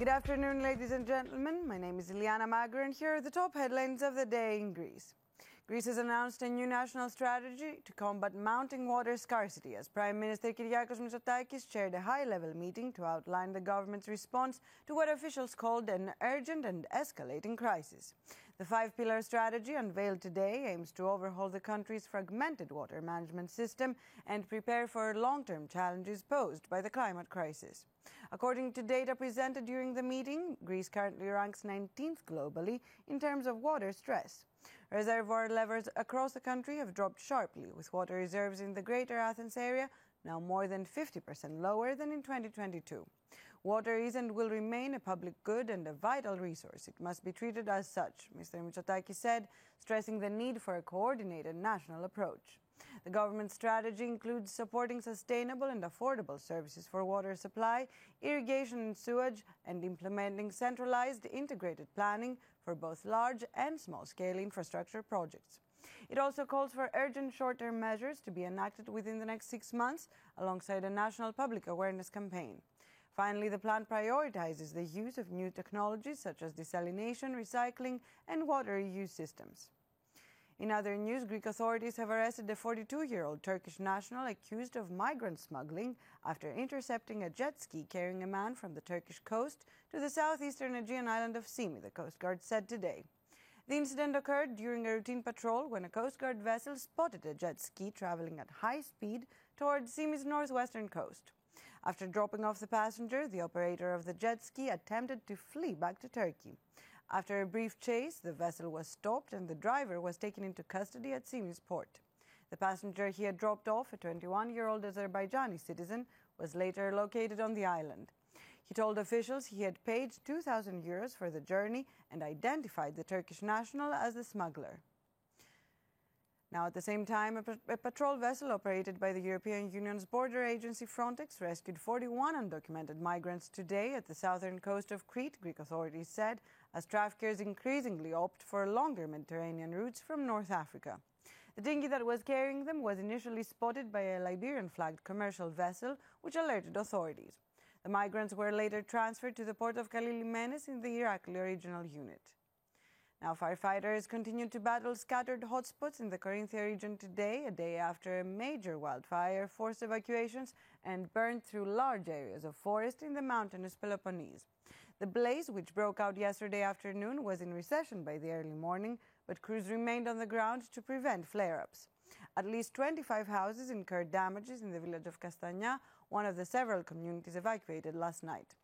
Good afternoon, ladies and gentlemen. My name is Iliana Magra, and here are the top headlines of the day in Greece. Greece has announced a new national strategy to combat mounting water scarcity as Prime Minister Kyriakos Mitsotakis chaired a high-level meeting to outline the government's response to what officials called an urgent and escalating crisis. The five-pillar strategy unveiled today aims to overhaul the country's fragmented water management system and prepare for long-term challenges posed by the climate crisis. According to data presented during the meeting, Greece currently ranks 19th globally in terms of water stress. Reservoir levels across the country have dropped sharply, with water reserves in the Greater Athens area now more than 50% lower than in 2022. Water is and will remain a public good and a vital resource. It must be treated as such, Mr. Mitsotakis said, stressing the need for a coordinated national approach. The government's strategy includes supporting sustainable and affordable services for water supply, irrigation and sewage, and implementing centralized integrated planning for both large and small-scale infrastructure projects. It also calls for urgent short-term measures to be enacted within the next 6 months, alongside a national public awareness campaign. Finally, the plan prioritizes the use of new technologies such as desalination, recycling, and water reuse systems. In other news, Greek authorities have arrested a 42-year-old Turkish national accused of migrant smuggling after intercepting a jet ski carrying a man from the Turkish coast to the southeastern Aegean island of Simi, the Coast Guard said today. The incident occurred during a routine patrol when a Coast Guard vessel spotted a jet ski traveling at high speed towards Simi's northwestern coast. After dropping off the passenger, the operator of the jet ski attempted to flee back to Turkey. After a brief chase, the vessel was stopped and the driver was taken into custody at Simi's port. The passenger he had dropped off, a 21-year-old Azerbaijani citizen, was later located on the island. He told officials he had paid 2,000 euros for the journey and identified the Turkish national as the smuggler. Now, at the same time, a patrol vessel operated by the European Union's border agency Frontex rescued 41 undocumented migrants today at the southern coast of Crete, Greek authorities said, as traffickers increasingly opt for longer Mediterranean routes from North Africa. The dinghy that was carrying them was initially spotted by a Liberian-flagged commercial vessel, which alerted authorities. The migrants were later transferred to the port of Kalilimenes in the Irakli regional unit. Now, firefighters continued to battle scattered hotspots in the Corinthia region today, a day after a major wildfire forced evacuations and burned through large areas of forest in the mountainous Peloponnese. The blaze, which broke out yesterday afternoon, was in recession by the early morning, but crews remained on the ground to prevent flare-ups. At least 25 houses incurred damages in the village of Castagna, one of the several communities evacuated last night.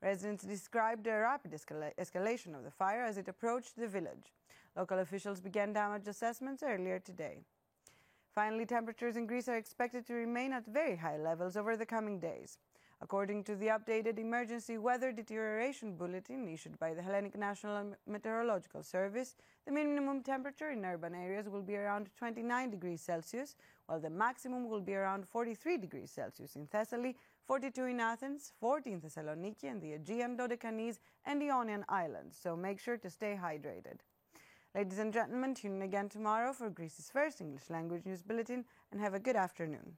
Residents described a rapid escalation of the fire as it approached the village. Local officials began damage assessments earlier today. Finally, temperatures in Greece are expected to remain at very high levels over the coming days. According to the updated emergency weather deterioration bulletin issued by the Hellenic National Meteorological Service, the minimum temperature in urban areas will be around 29 degrees Celsius, while the maximum will be around 43 degrees Celsius in Thessaly, 42 in Athens, 40 in Thessaloniki and the Aegean, Dodecanese and Ionian Islands, so make sure to stay hydrated. Ladies and gentlemen, tune in again tomorrow for Greece's first English language news bulletin, and have a good afternoon.